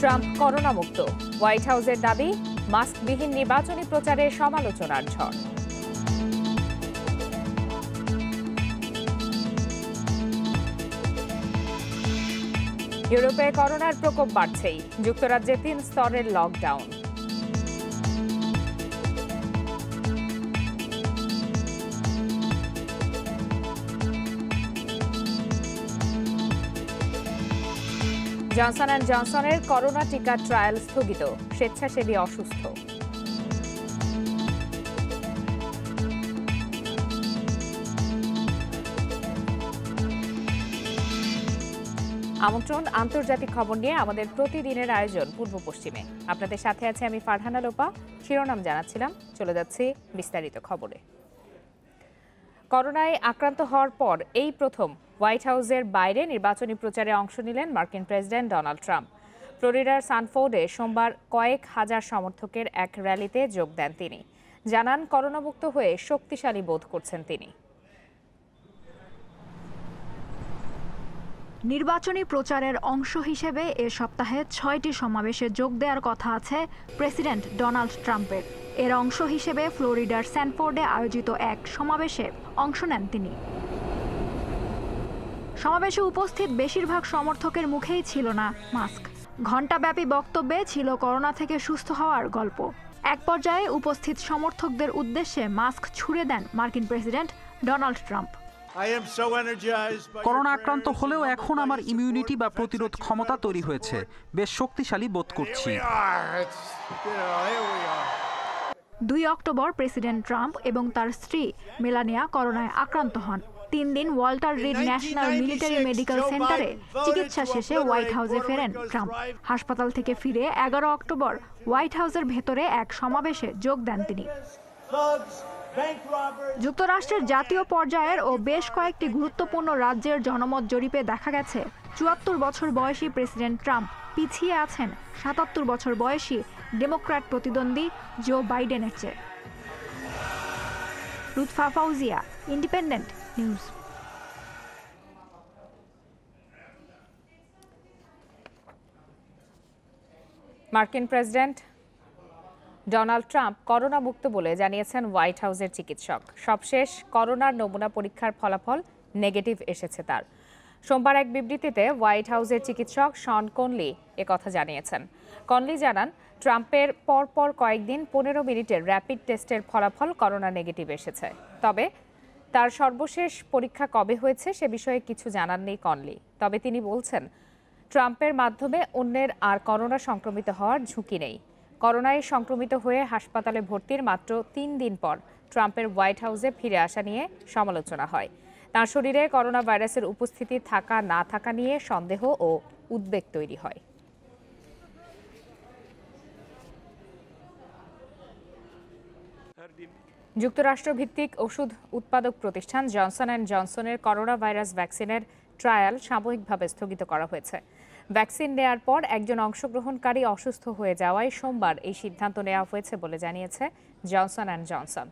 Trump corona মুক্ত, white হাউসের দাবি মাস্কবিহীন নির্বাচনী প্রচারে সমালোচনার ঝড়। ইউরোপে করোনার প্রকোপ বাড়ছেই, যুক্তরাজ্যে 3 স্তরের লকডাউন। জনসন অ্যান্ড জনসনের করোনা টিকা ট্রায়াল স্থগিত, স্বেচ্ছাসেবী অসুস্থ। আমন্ত্রণ আন্তর্জাতিক খবর নিয়ে আমাদের প্রতিদিনের আয়োজন পূর্ব পশ্চিমে। আপনাদের সাথে আছে আমি ফারহানা লোপা। শিরোনাম জানাচ্ছিলাম, চলে যাচ্ছি বিস্তারিত খবরে। করোনায় আক্রান্ত হওয়ার পর এই প্রথম হোয়াইট হাউসের বাইরে নির্বাচনী প্রচারে অংশ নিলেন মার্কিন প্রেসিডেন্ট ডোনাল্ড ট্রাম্প। ফ্লোরিডার সানফোর্ডে সোমবার কয়েক হাজার সমর্থকের এক র্যালিতে যোগ দেন তিনি। জানান, করোনামুক্ত হয়ে শক্তিশালী বোধ করছেন তিনি। নির্বাচনী প্রচারের অংশ হিসেবে এ সপ্তাহে 6টি সমাবেশে যোগ দেওয়ার কথা আছে প্রেসিডেন্ট ডোনাল্ড ট্রাম্পের। এর অংশ হিসেবে ফ্লোরিডার স্যানফোর্ডে আয়োজিত এক সমাবেশে অংশ নেন তিনি। সমাবেশে উপস্থিত বেশিরভাগ সমর্থকের মুখেই ছিল না মাস্ক। ঘণ্টাব্যাপী বক্তব্যে ছিল করোনা থেকে সুস্থ হওয়ার গল্প। এক পর্যায়ে উপস্থিত সমর্থকদের উদ্দেশ্যে মাস্ক ছুড়ে দেন মার্কিন প্রেসিডেন্ট ডোনাল্ড ট্রাম্প। করোনা আক্রান্ত হলেও এখন আমার ইমিউনিটি বা প্রতিরোধ ক্ষমতা তৈরি হয়েছে, বেশ শক্তিশালী বোধ করছি। 2 অক্টোবর প্রেসিডেন্ট ট্রাম্প এবং তার স্ত্রী মেলানিয়া করোনায় আক্রান্ত হন। 3 দিন Walter read national military medical সেন্টারে চিকিৎসা শেষে হোয়াইট হাউসে ফেরেন ট্রাম্প। হাসপাতাল থেকে ফিরে 11 অক্টোবর হোয়াইট হাউসের ভেতরে এক সমাবেশে যোগ দেন তিনি। যুক্তরাষ্ট্রের জাতীয় পর্যায়ের ও বেশ কয়েকটি গুরুত্বপূর্ণ রাজ্যের জনমত জরিপে দেখা গেছে 74 বছর বয়সী প্রেসিডেন্ট ট্রাম্প পিছিয়ে আছেন 77 বছর বয়সী ডেমোক্র্যাট প্রতিদ্বন্দ্বী জো বাইডেনের চেয়ে। Lutfa Fauzia, independent news. মার্কিন প্রেসিডেন্ট ডোনাল্ড ট্রাম্প করোনা মুক্ত বলে জানিয়েছেন হোয়াইট হাউসের চিকিৎসক। সবশেষ করোনার নমুনা পরীক্ষার ফলাফল নেগেটিভ এসেছে তার। সোমবার এক বিবৃতিতে হোয়াইট হাউসের চিকিৎসক শন কনলি একথা জানিয়েছেন। কনলি জানান, ট্রাম্পের পরপর কয়েকদিন 15 মিনিটের র্যাপিড টেস্টের ফলাফল করোনা নেগেটিভ এসেছে। তবে তার সর্বশেষ পরীক্ষা কবে হয়েছে সে বিষয়ে কিছু জানাননি কনলি। তবে তিনি বলছেন, ট্রাম্পের মাধ্যমে অন্যের আর করোনা সংক্রমিত হওয়ার ঝুঁকি নেই। করোনায় সংক্রমিত হয়ে হাসপাতালে ভর্তির মাত্র 3 দিন পর ট্রাম্পের হোয়াইট হাউসে ফিরে আসা নিয়ে সমালোচনা হয়। তার শরীরে করোনা ভাইরাসের উপস্থিতি থাকা না থাকা নিয়ে সন্দেহ ও উদ্বেগ তৈরি হয়। যুক্তরাষ্ট্রভিত্তিক ওষুধ উৎপাদক প্রতিষ্ঠান জনসন অ্যান্ড জনসনের করোনা ভাইরাস ভ্যাকসিনের ট্রায়াল সাময়িকভাবে স্থগিত করা হয়েছে। ভ্যাকসিন নেয়ার পর একজন অংশগ্রহণকারী অসুস্থ হয়ে যাওয়ায় সোমবার এই সিদ্ধান্ত নেওয়া হয়েছে বলে জানিয়েছে জনসন অ্যান্ড জনসন।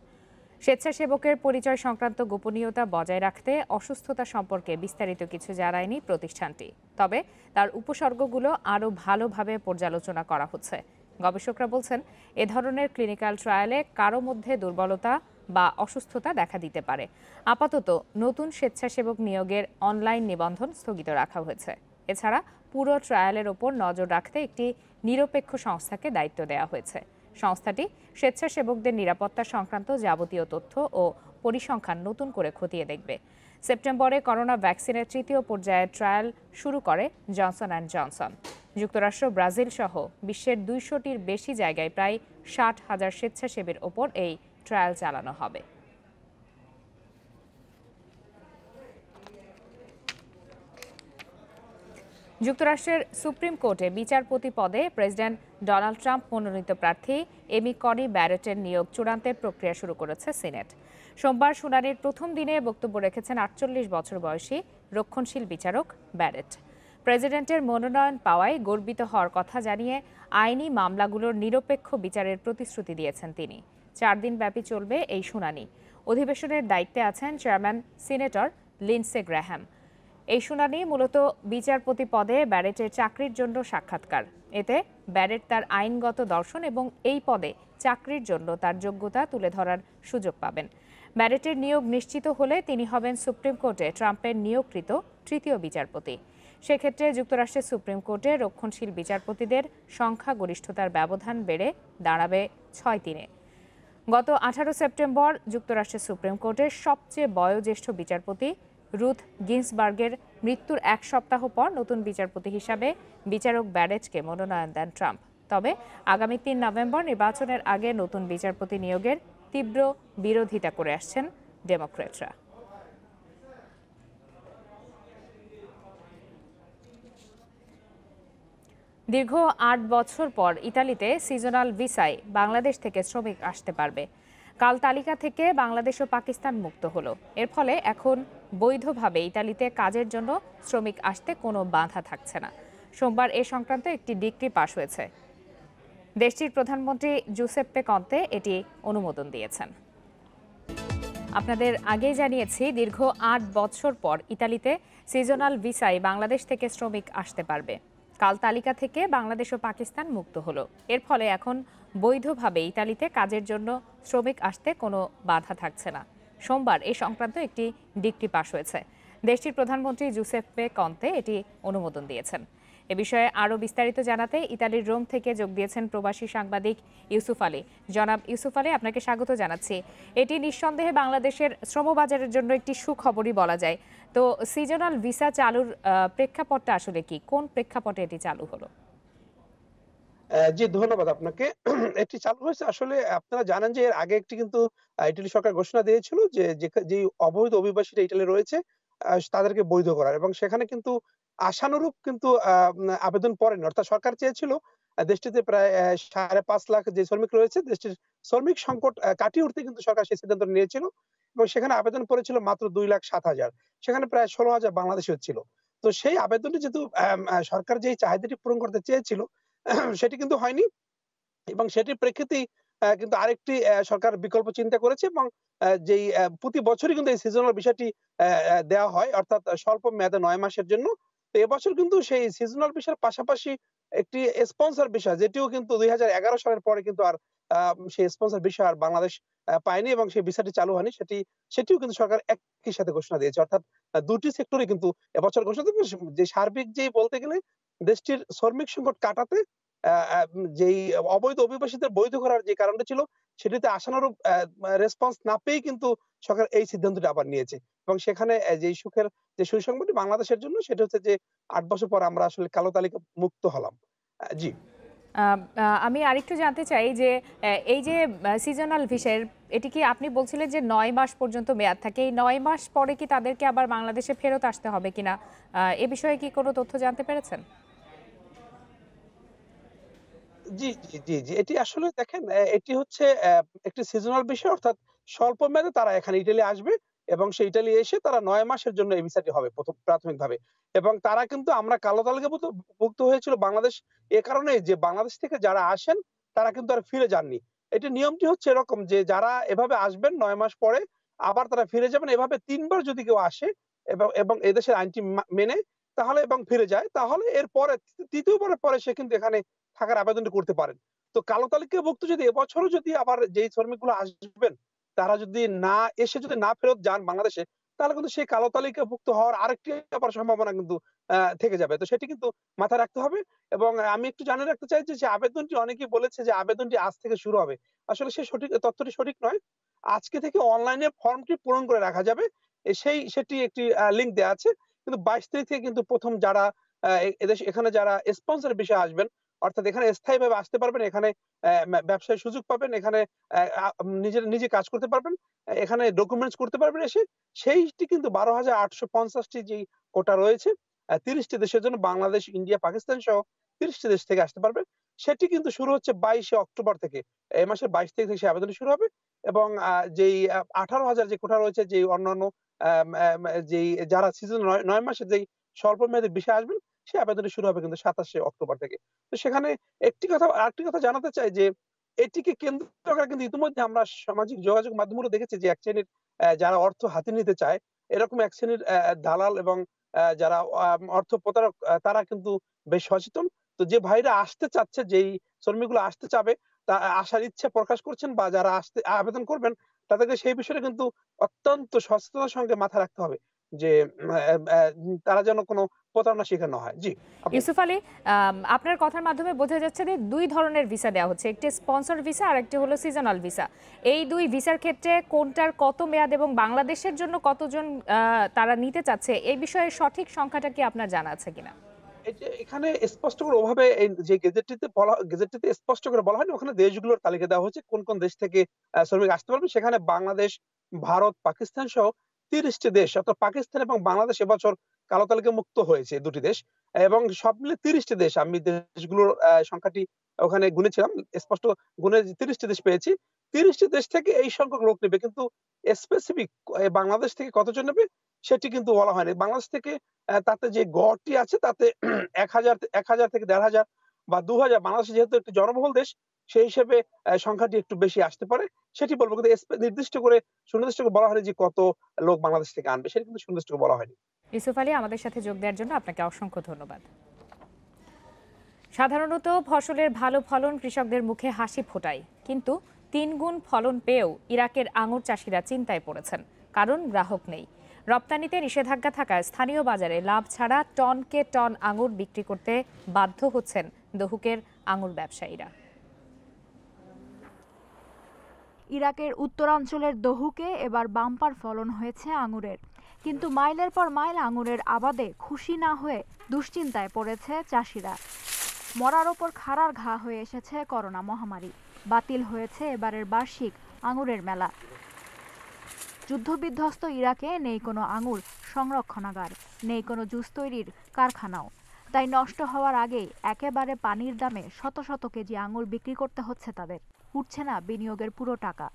স্বেচ্ছাসেবকের পরিচয় সংক্রান্ত গোপনীয়তা বজায় রাখতে অসুস্থতা সম্পর্কে বিস্তারিত কিছু জানায়নি প্রতিষ্ঠানটি। তবে তার উপসর্গগুলো আরও ভালোভাবে পর্যালোচনা করা হচ্ছে। গবেষকরা বলছেন, এ ধরনের ক্লিনিক্যাল ট্রায়ালে কারো মধ্যে দুর্বলতা বা অসুস্থতা দেখা দিতে পারে। আপাতত নতুন স্বেচ্ছাসেবক নিয়োগের অনলাইন নিবন্ধন স্থগিত রাখা হয়েছে। এছাড়া পুরো ট্রায়ালের ওপর নজর রাখতে একটি নিরপেক্ষ সংস্থাকে দায়িত্ব দেওয়া হয়েছে। সংস্থাটি স্বেচ্ছাসেবকদের নিরাপত্তা সংক্রান্ত যাবতীয় তথ্য ও পরিসংখ্যান নতুন করে খতিয়ে দেখবে। সেপ্টেম্বরে করোনা ভ্যাকসিনের 3য় পর্যায়ের ট্রায়াল শুরু করে জনসন অ্যান্ড জনসন। যুক্তরাষ্ট্র, ব্রাজিল সহ বিশ্বের 200টির বেশি জায়গায় প্রায় 60,000 স্বেচ্ছাসেবীর ওপর এই ট্রায়াল চালানো হবে। যুক্তরাষ্ট্রের সুপ্রিম কোর্টে বিচারপতি পদে প্রেসিডেন্ট ডোনাল্ড ট্রাম্প মনোনীত প্রার্থী এমি কনি ব্যারেটের নিয়োগ চূড়ান্তের প্রক্রিয়া শুরু করেছে সিনেট। সোমবার শুনানির প্রথম দিনে বক্তব্য রেখেছেন 48 বছর বয়সী রক্ষণশীল বিচারক ব্যারেট। প্রেসিডেন্টের মনোনয়ন পাওয়ায় গর্বিত হওয়ার কথা জানিয়ে আইনি মামলাগুলোর নিরপেক্ষ বিচারের প্রতিশ্রুতি দিয়েছেন তিনি। 4 দিন ব্যাপী চলবে এই শুনানি। অধিবেশনের দায়িত্বে আছেন চেয়ারম্যান সিনেটর লিন্ডসে গ্র্যাহাম। এই শুনানি মূলত বিচারপতি পদে ব্যারেটের চাকরির জন্য সাক্ষাৎকার। এতে ব্যারেট তার আইনগত দর্শন এবং এই পদে চাকরির জন্য তার যোগ্যতা তুলে ধরার সুযোগ পাবেন। ব্যারেটের নিয়োগ নিশ্চিত হলে তিনি হবেন সুপ্রিম কোর্টে ট্রাম্পের নিয়োগকৃত তৃতীয় বিচারপতি। সেক্ষেত্রে যুক্তরাষ্ট্রের সুপ্রিম কোর্টে রক্ষণশীল বিচারপতিদের সংখ্যাগরিষ্ঠতার ব্যবধান বেড়ে দাঁড়াবে 6-3-এ। গত 18 সেপ্টেম্বর যুক্তরাষ্ট্রের সুপ্রিম কোর্টের সবচেয়ে বয়োজ্যেষ্ঠ বিচারপতি রুথ গিন্সবার্গের মৃত্যুর এক সপ্তাহ পর নতুন বিচারপতি হিসাবে বিচারক ব্যারেটকে মনোনয়ন দেন ট্রাম্প। তবে আগামী 3 নভেম্বর নির্বাচনের আগে নতুন বিচারপতি নিয়োগের তীব্র বিরোধিতা করে আসছেন ডেমোক্র্যাটরা। দীর্ঘ 8 বছর পর ইতালিতে সিজনাল ভিসায় বাংলাদেশ থেকে শ্রমিক আসতে পারবে। কাল তালিকা থেকে বাংলাদেশ ও পাকিস্তান মুক্ত হলো। এর ফলে এখন বৈধভাবে ইতালিতে কাজের জন্য শ্রমিক আসতে কোনো বাধা থাকছে না। সোমবার এ সংক্রান্ত একটি ডিক্রি পাশ হয়েছে। দেশটির প্রধানমন্ত্রী জুসেপ্পে কন্তে এটি অনুমোদন দিয়েছেন। আপনাদের আগেই জানিয়েছি, দীর্ঘ 8 বছর পর ইতালিতে সিজনাল ভিসায় বাংলাদেশ থেকে শ্রমিক আসতে পারবে। কাল তালিকা থেকে বাংলাদেশ ও পাকিস্তান মুক্ত হলো। এর ফলে এখন বৈধভাবে ইতালিতে কাজের জন্য শ্রমিক আসতে কোনো বাধা থাকছে না। সোমবার এ সংক্রান্ত একটি ডিক্রি পাশ হয়েছে। দেশটির প্রধানমন্ত্রী জুসেপ্পে কন্তে এটি অনুমোদন দিয়েছেন। এ বিষয়ে আরও বিস্তারিত জানাতে ইতালির রোম থেকে যোগ দিয়েছেন প্রবাসী সাংবাদিক ইউসুফ আলী। জনাব ইউসুফ আলী, আপনাকে স্বাগত জানাচ্ছি। এটি নিঃসন্দেহে বাংলাদেশের শ্রমবাজারের জন্য একটি সুখবরই বলা যায়। তো সিজনাল ভিসা চালুর প্রেক্ষাপটটা আসলে কি? কোন প্রেক্ষাপটে এটি চালু হলো? জি, ধন্যবাদ আপনাকে। এটি চালু হয়েছে আসলে আপনারা জানেন যে এর আগে একটি কিন্তু ইটালি সরকার ঘোষণা দিয়েছিল যে যেই অবৈধ অভিবাসীরা ইটালি রয়েছে তাদেরকে বৈধ করার, এবং সেখানে কিন্তু আশানুরূপ কিন্তু আবেদন পড়েনি। অর্থাৎ সরকার চেয়েছিল দেশটিতে প্রায় ৫.৫ লাখ যে শ্রমিক রয়েছে, দেশটির শ্রমিক সংকট কাটিয়ে উঠতে কিন্তু সরকার সেই সিদ্ধান্ত নিয়েছিল, এবং সেখানে আবেদন পড়েছিল মাত্র ২,৭০,০০০। সেখানে প্রায় ১৬,০০০ বাংলাদেশীও ছিল। তো সেই আবেদনটি যেহেতু সরকার যেই চাহিদাটি পূরণ করতে চেয়েছিল সেটি কিন্তু হয়নি, এবং সেটির প্রেক্ষিতেই কিন্তু আরেকটি সরকার বিকল্প চিন্তা করেছে, এবং যেই প্রতি বছরই কিন্তু এই সিজনাল ভিসাটি দেওয়া হয়, অর্থাৎ স্বল্প মেয়াদে ৯ মাসের জন্য। তো এবছর কিন্তু সেই সিজনাল ভিসার পাশাপাশি একটি স্পন্সর ভিসা, যেটিও কিন্তু ২০১১ সালের পরে কিন্তু আর সেই স্পন্সর ভিসা আর বাংলাদেশ পায়নি, এবং সেই ভিসাটি চালু হয়নি। সেটিও কিন্তু সরকার একই সাথে ঘোষণা দিয়েছে। অর্থাৎ দুটি সেক্টরে কিন্তু এবছর ঘোষণা দিয়েছে, যে সার্বিক যেই বলতে গেলে দেশটির শ্রমিক সংকট কাটাতে আ আ যেই অবৈধ অভিবাসীদের বৈধ করার যে কারণটা ছিল, সেটিতে আশানুরূপ রেসপন্স না পেয়েই কিন্তু সরকার এই সিদ্ধান্তটি আবার নিয়েছে। এবং সেখানে যেই সুখের যে সুসংবাদটি বাংলাদেশের জন্য, সেটা হচ্ছে যে ৮ বছর পর আমরা আসলে কালো তালিকা মুক্ত হলাম। জি। আমি আরেকটু জানতে চাই যে এই যে সিজনাল ভিসার, এটি কি আপনি বলছিলেন যে ৯ মাস পর্যন্ত মেয়াদ থাকে? এই ৯ মাস পরে কি তাদেরকে আবার বাংলাদেশে ফেরত আসতে হবে কিনা? এ বিষয়ে কি কোনো তথ্য জানতে পেরেছেন? জি। এটি আসলে দেখেন, এটি হচ্ছে একটি সিজনাল বিষয়, অর্থাৎ স্বল্প মেয়াদে তারা এখানে ইটালি আসবে, এবং সেই ইটালি এসে তারা ৯ মাসের জন্য এই ভিসাটি হবে প্রাথমিকভাবে। এবং তারা কিন্তু আমরা কালো তালিকাভুক্ত ভুক্ত হয়েছিল বাংলাদেশ এ কারণেই যে বাংলাদেশ থেকে যারা আসেন তারা কিন্তু আর ফিরে যাননি। এটির নিয়মটি হচ্ছে এরকম যে যারা এভাবে আসবেন ৯ মাস পরে আবার তারা ফিরে যাবেন। এভাবে ৩ বার যদি কেউ আসে এবং এদেশের আইনটি মেনে তাহলে এবং ফিরে যায়, তাহলে এরপরে ৩য় বারের পরে সে কিন্তু এখানে থাকার আবেদনটি করতে পারেন। তো কালো তালিকাভুক্ত যদি এবছরও যদি আবার যেই শ্রমিকগুলো আসবেন, তারা যদি না এসে যদি না ফেরত যান বাংলাদেশে, তাহলে কিন্তু সেই কালো তালিকাভুক্ত হওয়ার আরেকটি আবার সম্ভাবনা কিন্তু থেকে যাবে। তো সেটি কিন্তু মাথায় রাখতে হবে, এবং আমি একটু জানিয়ে রাখতে চাই যে আবেদনটি অনেকেই বলেছে যে আবেদনটি আজ থেকে শুরু হবে। আসলে সেই তথ্যটি সঠিক নয়। আজকে থেকে অনলাইনে ফর্মটি পূরণ করে রাখা যাবে। সেটি একটি লিঙ্ক দেয়া আছে। কিন্তু ২২ তারিখ থেকে কিন্তু ১ম যারা এখানে যারা স্পন্সর বিষয়ে আসবেন, অর্থাৎ এখানে স্থায়ীভাবে আসতে পারবেন, এখানে ব্যবসায় সুযোগ পাবেন, এখানে নিজে কাজ করতে পারবেন, এখানে ডকুমেন্টস করতে পারবেন এসে। সেইটি কিন্তু ১২,৮৫০ টি যেই কোটা রয়েছে ৩০ টি দেশের জন্য, বাংলাদেশ, ইন্ডিয়া, পাকিস্তান সহ ৩০ টি দেশ থেকে আসতে পারবে। সেটি কিন্তু শুরু হচ্ছে ২২শে অক্টোবর থেকে। এই মাসের ২২ তারিখ থেকে সেই আবেদনটি শুরু হবে, এবং যেই ১৮,০০০ যে কোটা রয়েছে, যেই অন্যান্য যেই যারা সিজন ৯ মাসের যেই স্বল্প মেয়াদী ভিসা আসবেন, সেই আবেদনটি শুরু হবে কিন্তু ২৭শে অক্টোবর থেকে। তো সেখানে আরেকটি কথা জানাতে চাই যে এটিকে কেন্দ্র করে কিন্তু ইতিমধ্যে আমরা সামাজিক যোগাযোগ মাধ্যমগুলো দেখেছি যে এক শ্রেণীর যারা অর্থ হাতে নিতে চায়, এরকম এক শ্রেণীর দালাল এবং যারা অর্থ প্রতারক, তারা কিন্তু বেশ সচেতন। তো যে ভাইরা আসতে চাচ্ছে, যেই শ্রমিকগুলো আসতে চাবে, তা আসার ইচ্ছা প্রকাশ করছেন বা যারা আসতে আবেদন করবেন, তাদেরকে সেই বিষয়টা কিন্তু অত্যন্ত সচেতনতার সঙ্গে মাথায় রাখতে হবে যে তারা যেন কোনো প্রতারণার শিকার না হয়। জি, আপনি ইউসুফ আলী, আপনার কথার মাধ্যমে বোঝা যাচ্ছে যে দুই ধরনের ভিসা দেওয়া হচ্ছে, একটি স্পন্সর ভিসা আর একটি হলো সিজনাল ভিসা। এই দুই ভিসার ক্ষেত্রে কোনটার কত মেয়াদ এবং বাংলাদেশের জন্য কতজন তারা নিতে চাচ্ছে, এই বিষয়ে সঠিক সংখ্যাটা কি আপনার জানা আছে কিনা? এই যে এখানে স্পষ্ট করে ওভাবে এই যে গেজেটটিতে স্পষ্ট করে বলা হয়নি, ওখানে দেশগুলোর তালিকা দেওয়া হয়েছে কোন কোন দেশ থেকে শ্রমিক আসতে পারবে। সেখানে বাংলাদেশ, ভারত, পাকিস্তান সহ ৩০ টি দেশ, অর্থাৎ পাকিস্তান এবং বাংলাদেশ এবছর কালো তালিকায় মুক্ত হয়েছে, দুটি দেশ। এবং সব মিলে ৩০ টি দেশ, আমি দেশগুলোর সংখ্যাটি ওখানে গুনেছিলাম। স্পষ্ট গুনে ৩০ টি দেশ পেয়েছি। ৩০ টি দেশ থেকে এই সংখ্যক লোক নেবে, কিন্তু স্পেসিফিক বাংলাদেশ থেকে কতজন নেবে সেটি কিন্তু বলা হয়নি। বাংলাদেশ থেকে তাতে যে গড়টি আছে তাতে ১,০০০ থেকে ১,৫০০ বা ২,০০০, বাংলাদেশ যেহেতু একটি জনবহুল দেশ, সেই হিসেবে সংখ্যাটি একটু বেশি আসতে পারে। সেটি বলব, কিন্তু নির্দিষ্ট করে সুনির্দিষ্ট করে বলা হয়নি যে কত লোক বাংলাদেশ থেকে আনবে, সেটা কিন্তু সুনির্দিষ্ট করে বলা হয়নি। ইউসুফ আলী, আমাদের সাথে যোগ দেওয়ার জন্য আপনাকে অসংখ্য ধন্যবাদ। সাধারণত ফসলের ভালো ফলন কৃষকদের মুখে হাসি ফোটায়, কিন্তু ৩ গুণ ফলন পেয়েও ইরাকের আঙুর চাষিরা চিন্তায় পড়েছেন, কারণ গ্রাহক নেই। রপ্তানিতে নিষেধাজ্ঞা থাকায় স্থানীয় বাজারে লাভ ছাড়া টনকে টন আঙুর বিক্রি করতে বাধ্য হচ্ছেন দহুকের আঙুর ব্যবসায়ীরা। ইরাকের উত্তরাঞ্চলের দহুকে এবার বাম্পার ফলন হয়েছে আঙুরের, কিন্তু মাইলের পর মাইল আঙুরের আবাদে খুশি না হয়ে দুশ্চিন্তায় পড়েছে চাষিরা। মরার ওপর খাড়ার ঘা হয়ে এসেছে করোনা মহামারী, বাতিল হয়েছে এবারের বার্ষিক আঙুরের মেলা। যুদ্ধবিধ্বস্ত ইরাকে নেই কোনো আঙুর সংরক্ষণাগার, নেই কোনো জুস তৈরির কারখানাও, তাই নষ্ট হওয়ার আগেই একেবারে পানির দামে শত শত কেজি আঙুর বিক্রি করতে হচ্ছে তাদের। উঠছে না বিনিয়োগের পুরো টাকা।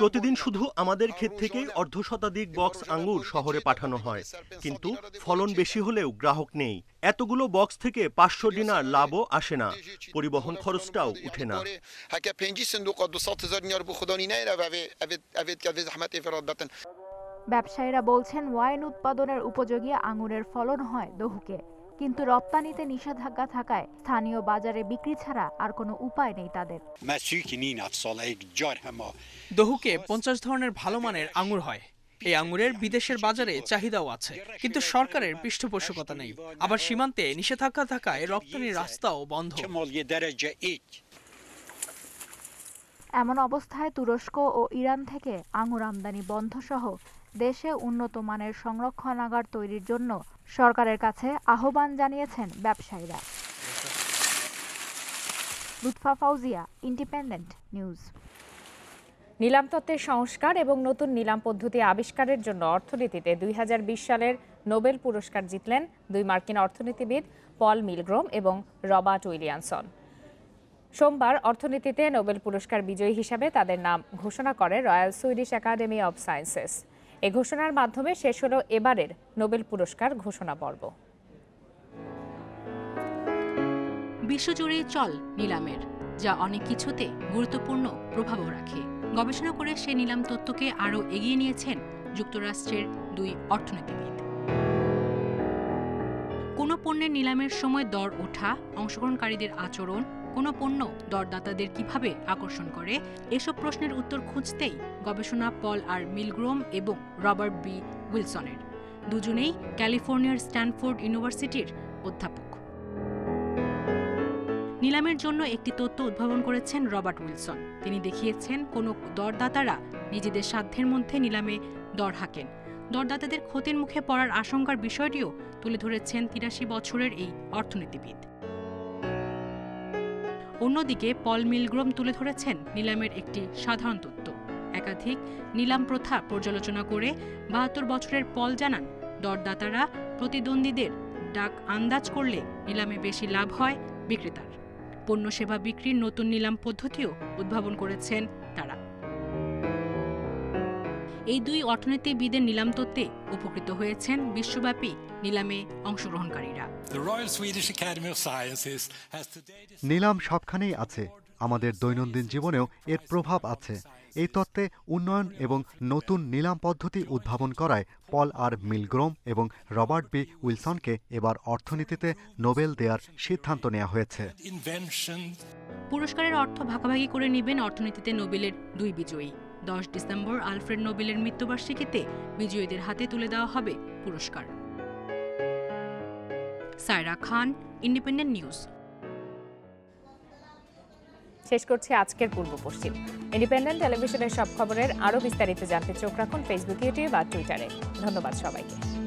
প্রতিদিন শুধু আমাদের ক্ষেত থেকে অর্ধশতাধিক বক্স আঙ্গুর শহরে পাঠানো হয়, কিন্তু ফলন বেশি হলেও গ্রাহক নেই। এতগুলো বক্স থেকে ৫০০ দিনার লাভও আসে না, পরিবহন খরচটাও উঠে না। ব্যবসায়ীরা বলছেন ওয়াইন উৎপাদনের উপযোগী আঙুরের ফলন হয় দহুকে, কিন্তু রপ্তানিতে নিষেধাজ্ঞা থাকায় স্থানীয় বাজারে বিক্রি ছাড়া আর কোনো উপায় নেই তাদের। দহুকে ৫০ ধরনের ভালো মানের আঙুর হয়। এই আঙুরের বিদেশের বাজারে চাহিদাও আছে, কিন্তু সরকারের পৃষ্ঠপোষকতা নেই। আবার সীমান্তে নিষেধাজ্ঞা থাকায় রপ্তানির রাস্তাও বন্ধ। এমন অবস্থায় তুরস্ক ও ইরান থেকে আঙুর আমদানি বন্ধ সহ দেশে উন্নত মানের সংরক্ষণাগার তৈরির জন্য সরকারের কাছে আহ্বান জানিয়েছেন ব্যবসায়ীরা। Lutfa Fauzia, independent news. নিলাম তত্ত্বের সংস্কার এবং নতুন নিলাম পদ্ধতি আবিষ্কারের জন্য অর্থনীতিতে ২০২০ সালের নোবেল পুরস্কার জিতলেন দুই মার্কিন অর্থনীতিবিদ পল মিলগ্রোম এবং রবার্ট উইলিয়ামসন। সোমবার অর্থনীতিতে নোবেল পুরস্কার বিজয়ী হিসাবে তাদের নাম ঘোষণা করে Royal Swedish Academy of Sciences. এ ঘোষণার মাধ্যমে শেষ হল এবারের নোবেল পুরস্কার ঘোষণা পর্ব। বিশ্বজুড়ে চল নিলামের, যা অনেক কিছুতে গুরুত্বপূর্ণ প্রভাবও রাখে। গবেষণা করে সে নিলাম তত্ত্বকে আরও এগিয়ে নিয়েছেন যুক্তরাষ্ট্রের দুই অর্থনীতিবিদ। কোনো পণ্যের নিলামের সময় দর ওঠা, অংশগ্রহণকারীদের আচরণ, কোনো পণ্য দরদাতাদের কিভাবে আকর্ষণ করে, এসব প্রশ্নের উত্তর খুঁজতেই গবেষণা পল আর মিলগ্রোম এবং রবার্ট বি উইলসনের। দুজনেই ক্যালিফোর্নিয়ার স্ট্যানফোর্ড ইউনিভার্সিটির অধ্যাপক। নিলামের জন্য একটি তত্ত্ব উদ্ভাবন করেছেন রবার্ট উইলসন। তিনি দেখিয়েছেন কোনো দরদাতারা নিজেদের সাধ্যের মধ্যে নিলামে দর হাঁকেন। দরদাতাদের ক্ষতির মুখে পড়ার আশঙ্কার বিষয়টিও তুলে ধরেছেন ৮৩ বছরের এই অর্থনীতিবিদ। অন্যদিকে পল মিলগ্রোম তুলে ধরেছেন নিলামের একটি সাধারণ তত্ত্ব। একাধিক নিলাম প্রথা পর্যালোচনা করে ৭২ বছরের পল জানান, দরদাতারা প্রতিদ্বন্দ্বীদের ডাক আন্দাজ করলে নিলামে বেশি লাভ হয় বিক্রেতার। পণ্য সেবা বিক্রির নতুন নিলাম পদ্ধতিও উদ্ভাবন করেছেন তারা। এই দুই অর্থনীতিবিদের নিলাম তত্ত্বে উপকৃত হয়েছেন বিশ্বব্যাপী নিলামে অংশগ্রহণকারীরা। নিলাম সবখানেই আছে, আমাদের দৈনন্দিন জীবনেও এর প্রভাব আছে। এই তত্ত্বে উন্নয়ন এবং নতুন নিলাম পদ্ধতি উদ্ভাবন করায় পল আর মিলগ্রোম এবং রবার্ট বি উইলসনকে এবার অর্থনীতিতে নোবেল দেওয়ার সিদ্ধান্ত নেওয়া হয়েছে। পুরস্কারের অর্থ ভাগাভাগি করে নেবেন অর্থনীতিতে নোবেলের 2 বিজয়ী। 10 ডিসেম্বর আলফ্রেড নোবেলের মৃত্যুবার্ষিকীতে বিজয়ীদের হাতে তুলে দেওয়া হবে পুরস্কার। সায়রা খান, ইন্ডিপেন্ডেন্ট নিউজ। শেষ করছি আজকের পূর্ব পশ্চিম। ইন্ডিপেন্ডেন্ট টেলিভিশনের সব খবরের আরও বিস্তারিত জানতে চোখ রাখুন ফেসবুক, ইউটিউব আর টুইটারে। ধন্যবাদ সবাইকে।